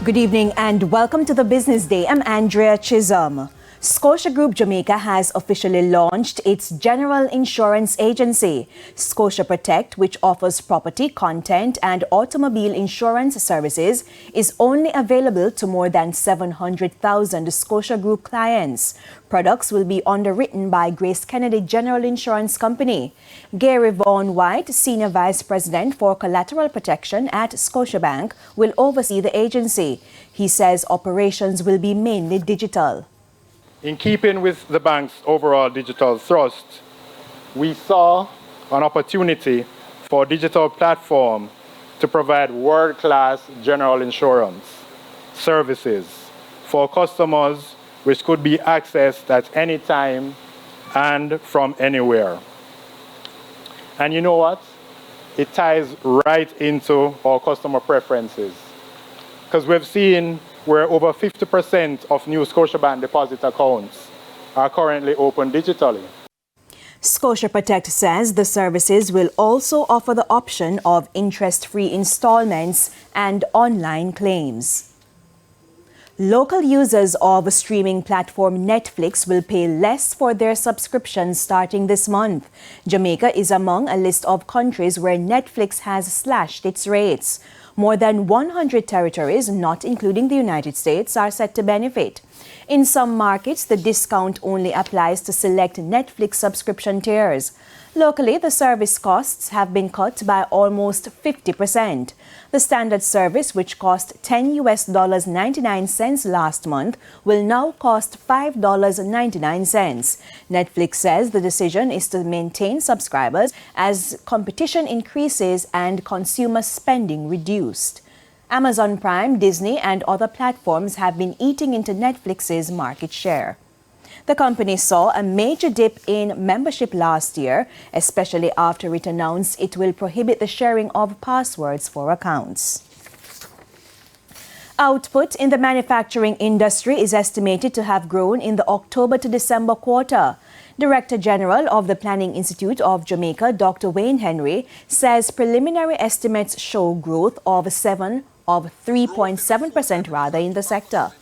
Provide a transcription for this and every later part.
Good evening and welcome to the Business Day. I'm Andrea Chisholm. Scotia Group Jamaica has officially launched its general insurance agency, Scotia Protect, which offers property, content, and automobile insurance services, is only available to more than 700,000 Scotia Group clients. Products will be underwritten by Grace Kennedy General Insurance Company. Gary Vaughan White, Senior Vice President for Collateral Protection at Scotiabank, will oversee the agency. He says operations will be mainly digital. In keeping with the bank's overall digital thrust, we saw an opportunity for a digital platform to provide world-class general insurance services for customers, which could be accessed at any time and from anywhere. And you know what? It ties right into our customer preferences, because we've seen where over 50% of new Scotiabank deposit accounts are currently open digitally. Scotia Protect says the services will also offer the option of interest-free installments and online claims. Local users of streaming platform Netflix will pay less for their subscriptions starting this month. Jamaica is among a list of countries where Netflix has slashed its rates. More than 100 territories, not including the United States, are set to benefit. In some markets, the discount only applies to select Netflix subscription tiers. Locally, the service costs have been cut by almost 50%. The standard service, which cost $10.99 last month, will now cost $5.99. Netflix says the decision is to maintain subscribers as competition increases and consumer spending reduced. Amazon Prime, Disney, and other platforms have been eating into Netflix's market share. The company saw a major dip in membership last year, especially after it announced it will prohibit the sharing of passwords for accounts. Output in the manufacturing industry is estimated to have grown in the October to December quarter. Director General of the Planning Institute of Jamaica, Dr. Wayne Henry, says preliminary estimates show growth of 3.7% in the sector.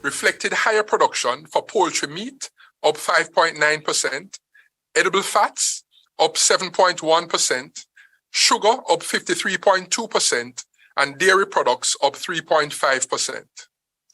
Reflected higher production for poultry meat, up 5.9%, edible fats, up 7.1%, sugar, up 53.2%, and dairy products, up 3.5%.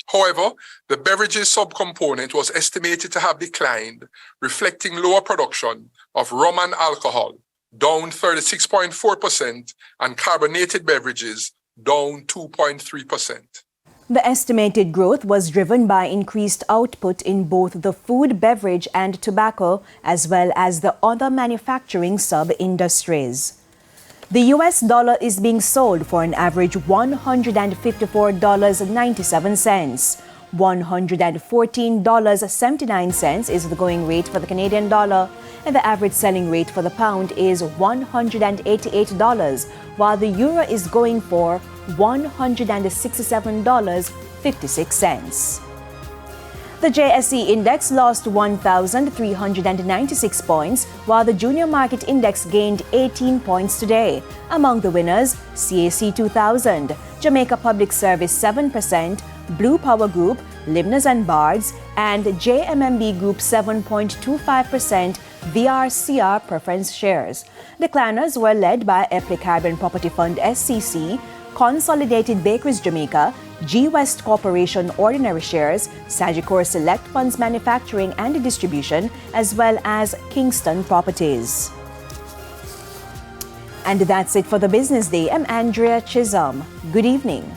However, the beverages subcomponent was estimated to have declined, reflecting lower production of rum and alcohol, down 36.4%, and carbonated beverages, down 2.3%. The estimated growth was driven by increased output in both the food, beverage, and tobacco, as well as the other manufacturing sub-industries. The US dollar is being sold for an average $154.97. $114.79 is the going rate for the Canadian dollar, and the average selling rate for the pound is $188, while the euro is going for $167.56. The JSE index lost 1,396 points, while the junior market index gained 18 points today. Among the winners, CAC 2000, Jamaica Public Service 7%, Blue Power Group, Limners and Bards, and JMMB Group 7.25% VRCR preference shares. Decliners were led by Epic Carbon Property Fund SCC, Consolidated Bakeries Jamaica, G West Corporation Ordinary Shares, Sagicor Select Funds Manufacturing and Distribution, as well as Kingston Properties. And that's it for the Business Day. I'm Andrea Chisholm. Good evening.